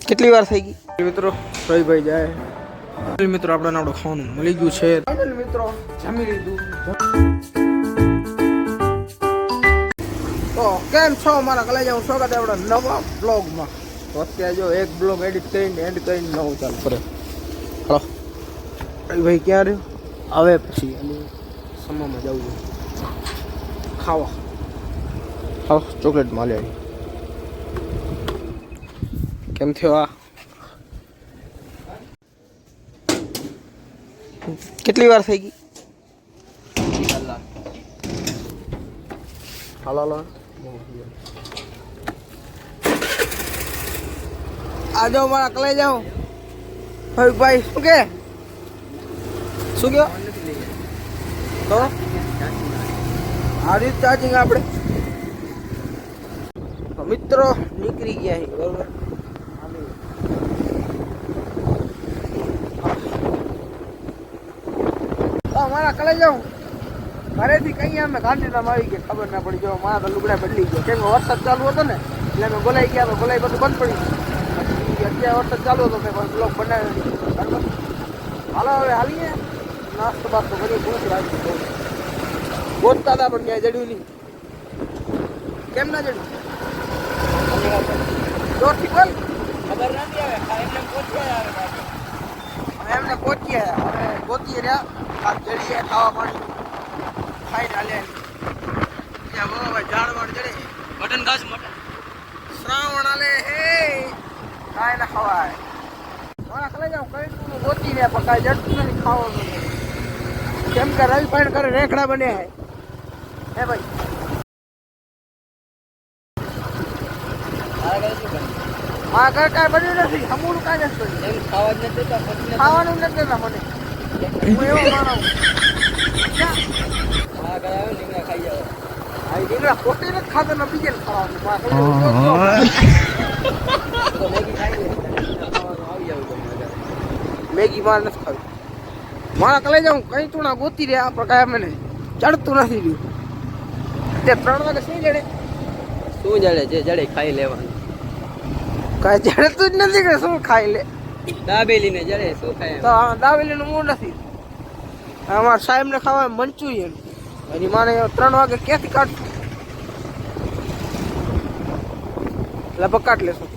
કેટલી વાર થઈ ગઈ મિત્રો? રવિભાઈ જાય મિત્રો, આપણે આપણું ખાવાનું મળી ગયું છે ફાઇનલ મિત્રો, જમી લીધું. તો કેમ છો મારા કલેજા? સ્વાગત છે આપણા નવા બ્લોગમાં. તો અત્યારે જો એક બ્લોગ એન્ડ કરીને નવું ચાલુ કરે. હલો રવિભાઈ ક્યાં રહ્યો? આવે પછી અને સમામાં જવું ખાવા. હા ચોકલેટ માલ્યા. કેમ થયો આ? કેટલી વાર થઈ ગઈ? હાલો હાલો આ જાઓ મારા કલાઈ જાઓ. ભાઈ શું કે શું કયો? તો આ રીત ચાર્જિંગ આપણે મિત્રો નીકળી ગયા છે બરોબર. મારા કલે જાઉં ઘરેથી કઈ અમે ગાંધીધામ આવી ગયા, ખબર ના પડી. જો મારા તો લુગડા બદલી ગયા, કેમ કે વરસાદ ચાલુ હતો ને એટલે અમે બોલાઈ ગયા. બોલાઈ બધું બંધ પડી. અત્યારે વરસાદ ચાલુ હતો મેં બ્લોગ બનાવ્યો બરાબર. હાલો હવે હાલીએ, નાસ્તો બાસ્તો કરીએ. ભૂખ લાગી ગોતતા હતા પણ ક્યાંય જડ્યું નહીં. કેમ ના જડ્યું? જોરથી બોલ. ખબર નથી આવે એમને પહોંચ્યા એમને પહોંચ્યા હવે ગોતીએ રહ્યા. આ જડીએ ખાવા પાણી ખાઈ ચાલે. ત્યાં બરાબર ઝાડ વાળ ચડે મટન ઘાસ મટન શ્રાવણ આલે હે કાંઈ ના ખવાય. મારા કલે જાઉં કઈ તું ગોતી રહ્યા પણ કાંઈ જડતું નથી ખાવાનું. કેમ કે રવિ પાણી કરે રેખડા બને હે ભાઈ. મારા ઘર કાંઈ બન્યું નથી. અમૂલ કાંઈ નથી બન્યું. એમ ખાવા જ નથી દેતા. ખાવાનું નથી દેતા મને. હું એવો માણસ ખાઈ જાવ. રીંગણા પોતે નથી ખાતો ને બીજે ખાવાનું. મેગી મારે નથી ખાવી. મારા કલે જાઉં કઈ તું ગોતી રહ્યા પણ કાંઈ મને ચડતું નથી રહ્યું. અત્યારે 3 વાગે શું જડે? શું જડે? જે જડે ખાઈ લેવાનું. કાંઈ જડતું જ નથી કે શું ખાઈ લે? દાબેલી ને જડે શું ખાય? તો દાબેલીનું મૂળ નથી. અમારા સાહેબને ખાવા મંચુરિયન. એની માને 3 વાગે ક્યાંથી કાઢશું? લગભગ કાઢ લેશું.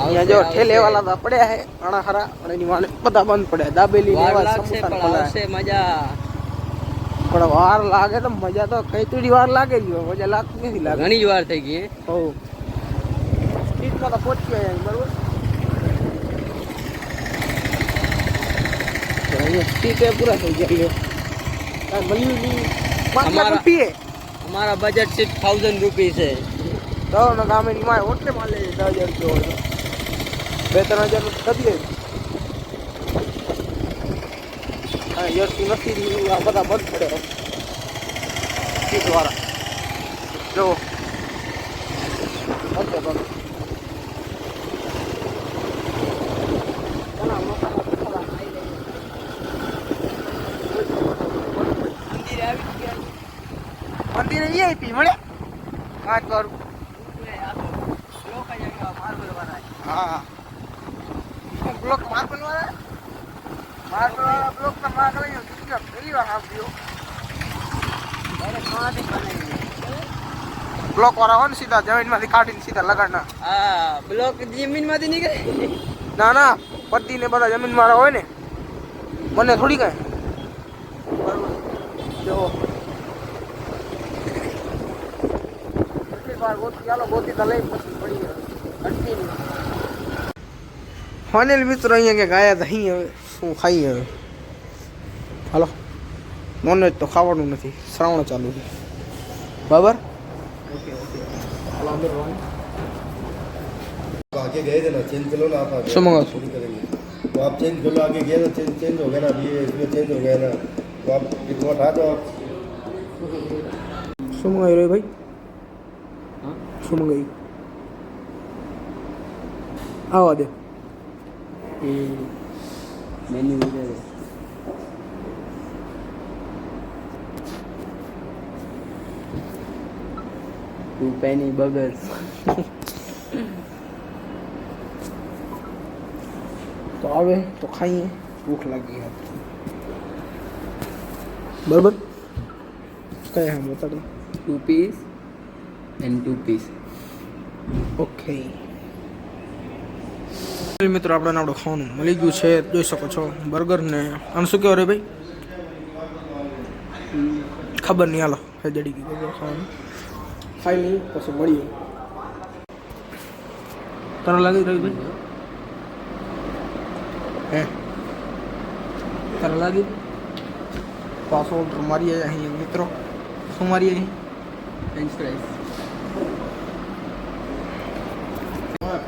અહીંયા જો ઠેલે વાળા તો પડ્યા છે ઘણા ખરા, પણ એની માને બધા બંધ પડ્યા. દાબેલી ને એવા સમોસા ખોલાશે મજા. પણ વાર લાગે તો મજા તો કઈ થોડી વાર લાગે જ. મજા લાગતી નથી. લાગે ઘણી જ વાર થઈ ગઈ. હો સ્ટ્રીટમાં તો પહોંચી ગયા બરોબર. સ્ટ્રીટ પૂરા થઈ ગયા. મળ્યું નહીં. 5 લાખ રૂપિયે અમારા બજેટ 6000 રૂપિયા છે. તો ગામે ની માય હોટલે માં લે 10,000 રૂપિયા 2-3 હજાર કરીએ. હા યરથી નથી આ બધા બંધ પડે સ્ટ્રીટ વાળા. જો ઓકે બંધ. મંદિરે વીઆઈપી મળે 5 વાર. હા બ્લોક માર્બલ વાળા બ્લોક ના માર્ગ પહેલી વાર આવ્યો. બ્લોક વાળા હોય ને સીધા જમીન માંથી કાઢીને સીધા લગાડના. હા બ્લોક જમીન માંથી નીકળે. ના પટ્ટી ને બધા જમીન વાળા હોય ને મને થોડી કઈ બરોબર. જો ગોતી તો લઈ પછી પડી ફાઇનલ મિત્રો અહીંયા કે ગયા હતા. અહીં હવે શું ખાઈએ હવે? હાલો નોનવેજ તો ખાવાનું નથી. શ્રાવણ ચાલુ છે બરાબર. आगे गए थे ना, चेंज करो ना आप आगे। શું મંગાવશો? तो आप चेंज कर लो, आगे गए ना, चेंज हो गया ना, अभी इसमें चेंज हो गया ना, तो आप इसको हटा दो आप। શું મંગાવ્યું રે ભાઈ? શું મંગાવ્યું? આવા દે. મેન્યુ વગેરે ટુ પેની બર્ગર્સ તો આવે તો ખાઈએ, ભૂખ લાગી હતી બરાબર. કઈ હા બતાડો. 2 piece and 2 piece. ઓકે મિત્રો, આપણે ખાવાનું મળી ગયું છે, જોઈ શકો છો. બર્ગર ને આમ શું કહેવાય રે ભાઈ, ખબર નહીં. હાલો જડી ગયું બર્ગર ખાવાનું, ખાઈ લઈએ પછી મળીએ. તને લાગી રહ્યું ભાઈ? હે તારે લાગ્યું? પાછો ઓર્ડર મારીએ અહીં મિત્રો. શું મારીએ અહીં? French fries.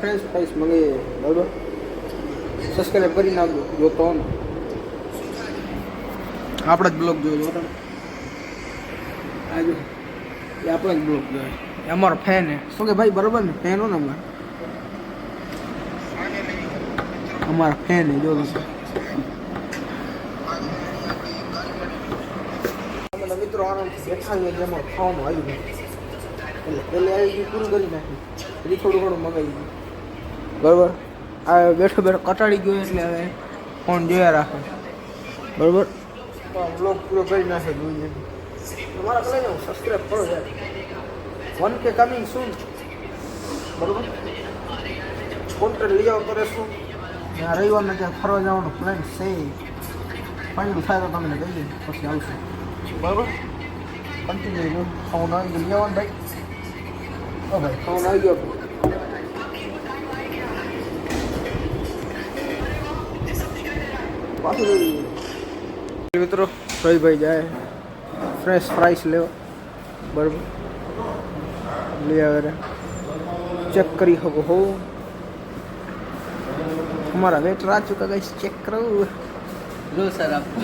ફ્રેન્ચ ફ્રાઈસ મંગાવીએ બરાબર. સબસ્ક્રાઈબ કરી નાખજો જોતો હો ને. આપણે જ બ્લોગ જોયો તમે આજે, એ આપણે જ બ્લોગ જોયો. એ અમારો ફેન હે. શું કે ભાઈ બરાબર ને? ફેન હો ને અમારા ફેન હે. જો મિત્રો આરામથી બેઠા છીએ, જેમાં ખાવાનું આવી ગયું. એટલે પહેલે આવી ગયું પૂરું કરી નાખ્યું, પછી થોડું ઘણું મગાવી ગયું બરાબર. આ બેઠો બેઠો કટાડી ગયો એટલે હવે ફોન જોયા રાખે બરાબર. બ્લોગ પૂરો કરી નાખે જોઈએ. તમારા કલે ને સબસ્ક્રાઈબ કરો યાર. 1K કમિંગ સૂન બરાબર. કોન્ટેન્ટ લઈ આવો કરે શું. ત્યાં રવિવારના ક્યાં ફરવા જવાનું પ્લાન છે. ફાઇનલ થાય તો તમને કહી દઈએ, પછી આવશું બરાબર. કન્ટિન્યુ ફોન આવી ગયો. લઈ આવવાનું ભાઈ. ઓ ભાઈ ફોન આવી ગયો. મિત્રો રવિભાઈ જાય ફ્રેશ ફ્રાઈસ લેવા બરાબર. લઈ આવે ચેક કરી શકો હો. हमारा वेटर आ चुका गाइस, चेक करो. लो सर आपको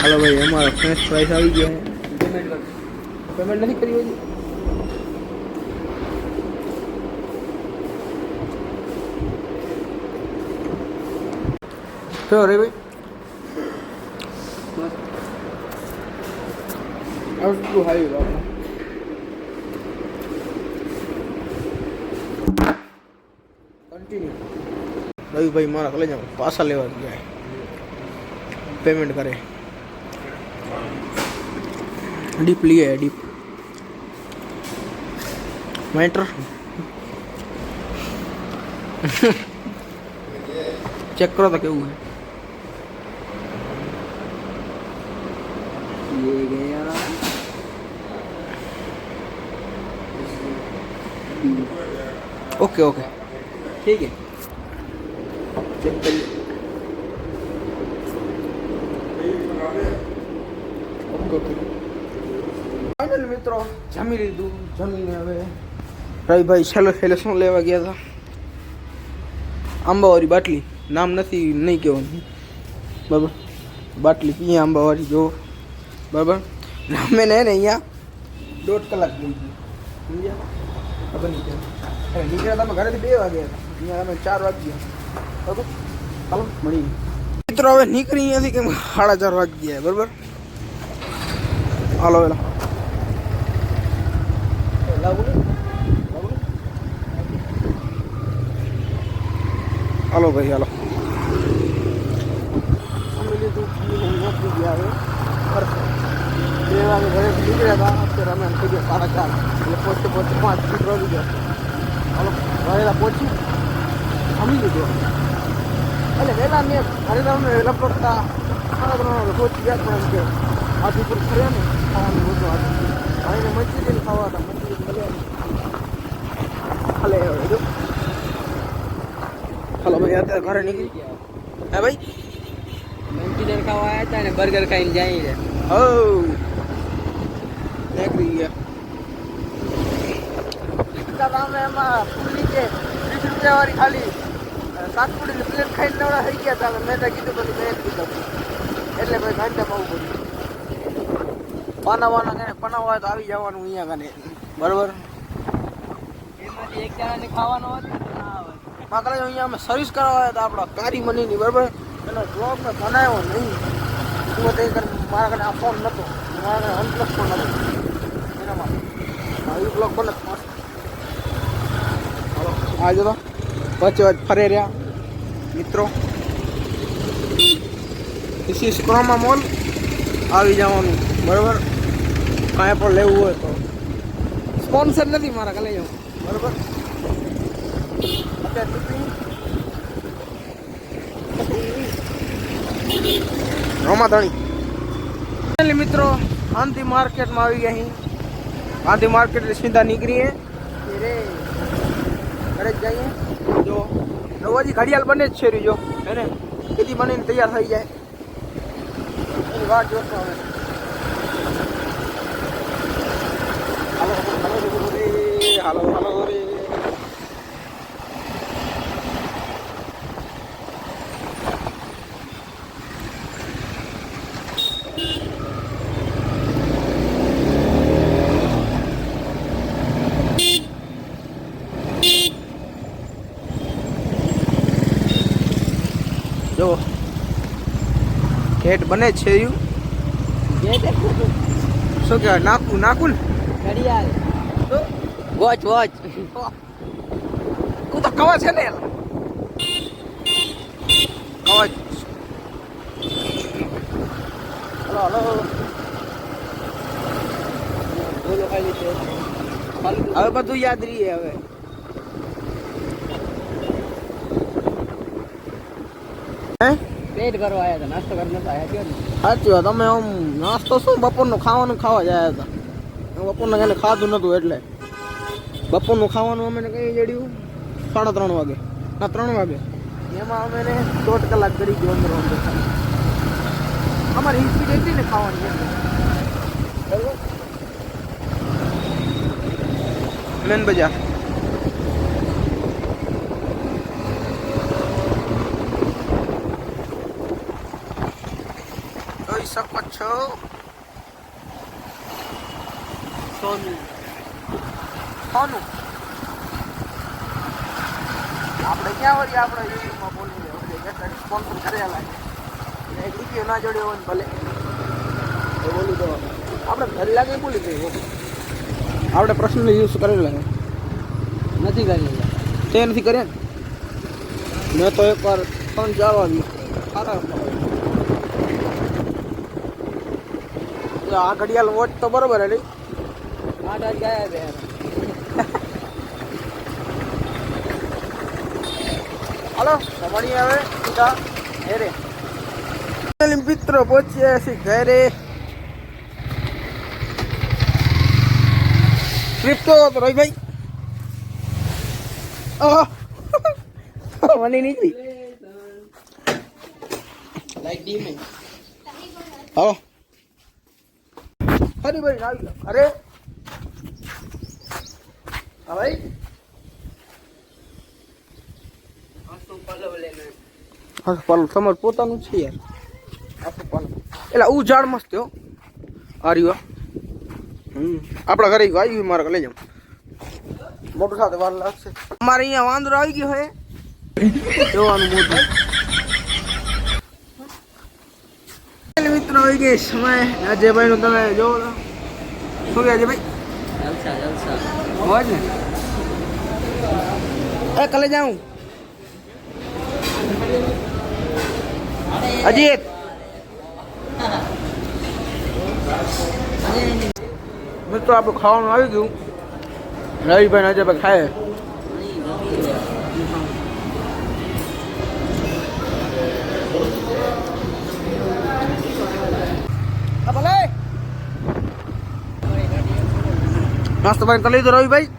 हेलो भाई, हमारा फ्रेंच फ्राइज आ गया है. पेमेंट नहीं करी होगी. क्या हो रहा है भाई? अब तो हाई होगा कंटिन्यू. रवि भाई मारा कले जाओ पासा लेवा गया है, पेमेंट करे. डीप लिए है, डीप मैटर. चेक करो तो क्या हुआ है. ये गया. ओके ओके ठीक है, चेक करिए. ओके ओके फाइनल મિત્રો જમી લીધું. જમીને હવે રવિભાઈ છેલ્લે શું લેવા ગયા હતા? આંબાવાળી બાટલી. નામ નથી, નહીં કહેવાનું બરાબર. બાટલી પીએ આંબાવાળી જો બરાબર. અમે ને અહીંયા 1.5 કલાક થઈ ગઈ સમજ્યા. ખબર નહીં કેમ નીકળ્યા તમે ઘરેથી 2 વાગે હતા, અહીંયા અમે 4 વાગ્યા બરાબર. ચાલો મળી મિત્રો. હવે નીકળી અહીંયાથી કેમ 4:30 વાગી ગયા બરાબર. હાલો વેલા હાલો ભાઈ હાલો. નોકરી ગયા હવે 2 વાગે ઘરેથી નીકળ્યા હતા. અત્યારે અમે થઈ ગયા 4:30 એટલે પહોંચતે 5 મિનિટ વાગી ગયા. હાલો વહેલા પહોંચી જમી લીધું. એટલે વહેલા મેં ઘરે વહેલા પહોંચતા 3:30 વાગે પહોંચી ગયા. પણ એમ કે હાથી પર ફર્યા ને ખાવાનું બધું ભાઈને મંચુરિયન ખાવા હતા. મંચુરિયન મળ્યા હાલે હવે હાલો ભાઈ. અત્યારે ઘરે નીકળી ગયા. હે ભાઈ મંચુરિયન ખાવા આવ્યા હતા ને બર્ગર ખાઈને જાય. હો નીકળી ગયા. અમે એમાં ફૂલની છે 30 રૂપિયા વાળી ખાલી શાકપુડીની પ્લેટ ખાઈને નવડા થઈ ગયા હતા. મેં તો કીધું બધું મેં કીધું એટલે ભાઈ ઘંટામાં આવું પડ્યું. પાના કરે બનાવવા હોય તો આવી જવાનું અહીંયા કને બરાબર. એમાંથી એક જણાને ખાવાનો હોત ને ના આવે. માકડા અહીંયા અમે સર્વિસ કરવા આવ્યા હતા આપણા કારી મનીની બરાબર. એનો જોબ મેં બનાવ્યો નહીં. તું તે મારા કને આ ફોન નહોતો, મારા કને OnePlus ફોન હતો એના માટે. આ બ્લોગ બને આ જો તો વચ્ચે વચ્ચે ફરે રહ્યા મિત્રો. This is Croma mall. આવી જવાનું બરાબર. કાંઈ પણ લેવું હોય તો સ્પોન્સર નથી મારા કાલે જાઉં બરાબર. રમાધણી મિત્રો ગાંધી માર્કેટમાં આવી ગયા. અહીં ગાંધી માર્કેટ સીધા નીકળીએ રે ઘરે જ જઈએ. જો નવાજી ઘડિયાળ બને જ છે જો એને કીધી બનીને તૈયાર થઈ જાય એની વાત જોતો હવે. હાલો હાલો હાલો રે. જો ગેટ બને જ છે યુ. શું કહેવાય નાકું ને ઘડિયાળ વોચ તું તો કવચ છે ને કવચ. હલો હવે બધું યાદ રહીએ હવે. પેટ કરવા આવ્યા હતા, નાસ્તો કરવા નતા આવ્યા. કયો ને સાચી વાત. અમે આમ નાસ્તો શું બપોરનું ખાવાનું ખાવા જ આવ્યા હતા. બપોરનું કઈને ખાધું નતું એટલે બપોરનું ખાવાનું અમે કઈ જડ્યું 3:30 વાગે ના 3 વાગે. એમાં અમે 1.5 કલાક કરી ગયો અંદર અંદર. અમારી હિસ્ટ્રી એટલી ને ખાવાની બરાબર. મેન બજાર જોઈ શકો છો. સોનું આપણે ક્યાં વળી આપણે યુટ્યુબમાં બોલી સ્પોન્સર કરેલા એક રૂપિયો ના જોડ્યો હોય ને ભલે એ બોલી દો. આપણે ઘરે લાગે બોલી દઈએ. આપણે પ્રશ્ન યુઝ કરેલા નથી કરી. તે નથી કર્યા ને. મેં તો એકવાર 3-4 વાર સારા આ ઘડિયાળ વોચ તો બરોબર હતી. 8 વાગે ગયા હતા. હાલો મળી આવે સીધા ઘરે. મિત્રો પહોંચ્યા છીએ ઘરે. ટ્રીપ કેવો હતો રોહિભાઈ? મને નીકળી લાઈક ડીમ હાલો હરીભાઈ આવી જાઓ. અરે હા ભાઈ પાલું તમારું પોતાનું છે યાર. આખું પાલું એટલે ઝાડ મસ્ત હો. આર્યો આપણા ઘરે આવી મારે લઈ જાઉં. મોટું સાથે વાર લાગશે. અમારે અહીંયા વાંદરો આવી ગયો હોય જોવાનું મોટું. મિત્રો આવી ગઈ સમય અજયભાઈ નું તમે જોવો તો શું કહે અજયભાઈ? જલસા હોય ને એ કલે જાઉં અજીત. મિત્રો આપણું ખાવાનું આવી ગયું. રવિભાઈ અજયભાઈ ખાય. નાસ્તો પાણી કરી લીધું રવિભાઈ?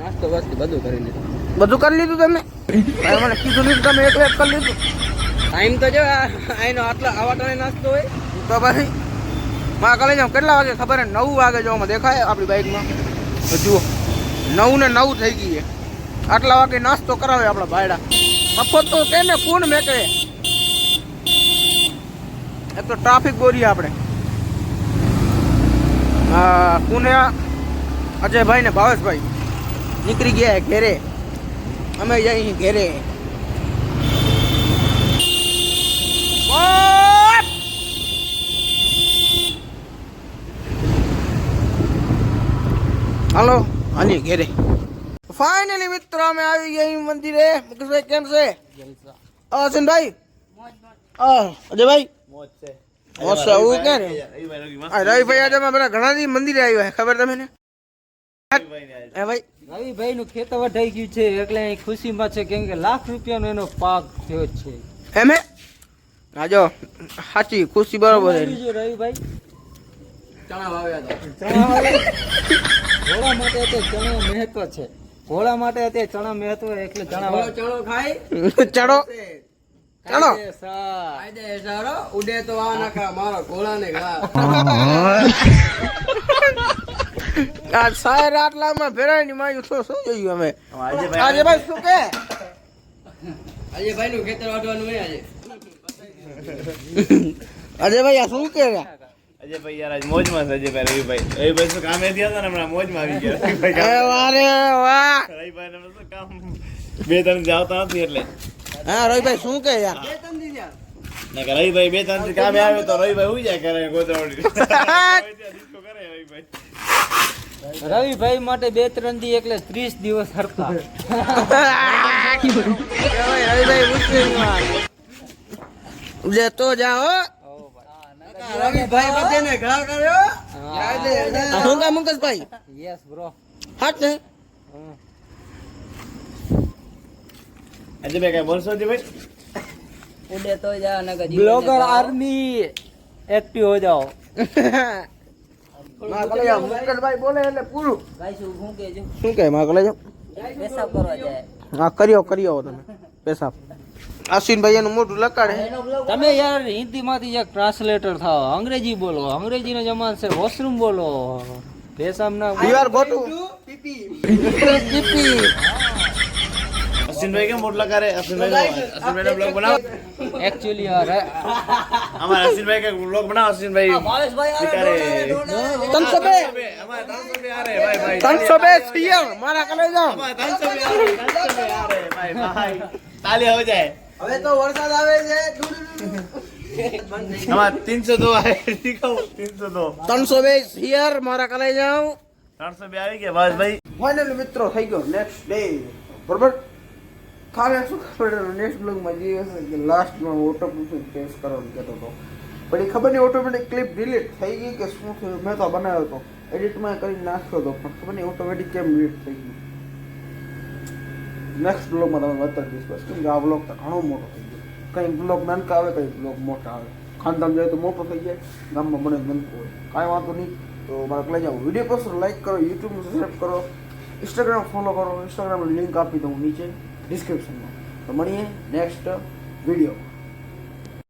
નાસ્તો બસ બધું કરી લીધું. બધું કરી લીધું તમે? મને કીધું નહીં તમે એક કરી લીધું. ટાઈમ તો જો આનો આટલા આવા ટાણે નાસ્તો હોય તો ભાઈ મારા કાલે જાઉં કેટલા વાગે ખબર હે? 9 વાગે જોવામાં દેખાય આપણી બાઇકમાં. જુઓ 9:09 થઈ ગઈ છે. આટલા વાગે નાસ્તો કરાવે આપણા ભાયડા. મફત તો તેને કોણ મેકડે. એક તો ટ્રાફિક બોરીએ આપણે. હા પુણ્યા અજયભાઈ ને ભાવેશભાઈ નીકળી ગયા ઘેરે. અમે જઈએ ઘેરે. હાલો હાલી ઘેરે. ફાઇનલી મિત્રો અમે આવી ગયા મંદિરે. મુકેશભાઈ કેમ છે? હસનભાઈ અજયભાઈ મોજ છે. હું ક્યાં રે? રવિભાઈ આજે અમે ઘણા દી મંદિરે આવ્યા છે, ખબર તમને? હે ભાઈ રવિભાઈ નું ખેતર વઢાઈ ગયું છે એટલે અહીં ખુશીમાં છે કેમ કે લાખ રૂપિયાનો એનો પાક થયો છે. એમે આજો સાચી ખુશી બરોબર છે. બીજું રવિભાઈ ચણા વાવ્યા ચણા ઘોડા માટે અત્યારે ચણા મહત્વ છે. ઘોડા માટે અત્યારે ચણા મહત્વ એટલે ચણા ચણો ખાય ચણો ચણો સારો ઉડે તો આ નાખા મારો ઘોડા ને ઘા. આ સાહેર આટલામાં ભેરાય ની માયું તો શું જોયું અમે આજે ભાઈ શું કે આજે ભાઈ નું ખેતર વાઢવાનું હોય આજે. આજે ભાઈ આ શું કે અજયભાઈ યાર આજ મોજમાં છે. રવિભાઈ શું કામે થયા હતા ને હમણાં મોજમાં આવી ગયા. એ વારે વાહ રવિભાઈ ને શું કામ 2-3 જાવતા નથી એટલે હા રવિભાઈ શું કે યાર ના કે રવિભાઈ 2-3 થી કામે આવે તો રવિભાઈ ઉઈ જાય કરે ગોતરવડી ડિસ્કો કરે રવિભાઈ. રવિભાઈ માટે 2-3 દી એટલે 30 દિવસ હરતા. રવિભાઈ મુશ્કેલમાં જે તો જાઓ રવિભાઈ બધાને ઘા કર્યો. શું કામ મુકેશભાઈ? Yes bro. હાથ ને અજયભાઈ કઈ બોલશો અજયભાઈ? ઉડે તો જા નગર બ્લોગર આર્મી એક્ટિવ હો જાઓ. મુકેશભાઈ બોલે એટલે પૂરું. ગાઈસ હું કે જો શું કહે માં કલે જાઓ પેશાબ કરવા જાય. હા કર્યો તમે પેશાબ. અશ્વિનભાઈ એનું મોટું લકાડે. તમે યાર હિન્દી માંથી એક ટ્રાન્સલેટર થાઓ, અંગ્રેજી બોલો, અંગ્રેજી નો જમાન છે, વોશરૂમ બોલો, પેશાબ ના you are go to peepee. અશ્વિનભાઈ કેમ મોટલા કરે? અશ્વિનભાઈ નો બ્લોગ બનાવો. એકચ્યુઅલી યાર અમારા અશ્વિનભાઈ કે બ્લોગ બનાવો. અશ્વિનભાઈ વિચારે 302 અમારા 302 આરે ભાઈ ભાઈ 302 સીએમ મારા કલે જાઓ. અમારા 302 આરે ભાઈ ભાઈ તાલી હો જાય. હવે તો વરસાદ આવે છે. અમારા 302 આરે દીખાવ 302 302 સીઆર મારા કલે જાઓ. 302 આવી ગયા બસ ભાઈ. ફાઇનલી મિત્રો થઈ ગયો નેક્સ્ટ ડે બરોબર. કાલે શું ખબર નેક્સ્ટ બ્લોગમાં જે હશે કે લાસ્ટમાં ઓટોમેટિક ટેસ્ટ કરવાનું કહેતો હતો પણ એ ખબર નહીં ઓટોમેટિક ક્લિપ ડિલીટ થઈ ગઈ કે શું થયું. મેં તો બનાવ્યો હતો એડિટમાં કરીને નાખ્યો હતો પણ ખબર નહીં ઓટોમેટિક કેમ ડિલીટ થઈ ગયું. નેક્સ્ટ બ્લોગમાં તમે બતાવી દઈશ કેમ કે આ બ્લોગ તો ઘણો મોટો થઈ ગયો. કંઈ બ્લોગ નાનકા આવે કંઈ બ્લોગ મોટા આવે. ખાનદાન જાય તો મોટો થઈ જાય, ગામમાં બને નાનકો હોય. કાંઈ વાંધો નહીં. તો મારે લઈ જાઓ. વિડીયો પસંદ લાઈક કરો, યુટ્યુબમાં સબસ્ક્રાઈબ કરો, ઇન્સ્ટાગ્રામ ફોલો કરો. ઇન્સ્ટાગ્રામની લિંક આપી દઉં નીચે ડિસ્ક્રિપ્શનમાં. તો મળીએ નેક્સ્ટ વિડીયો.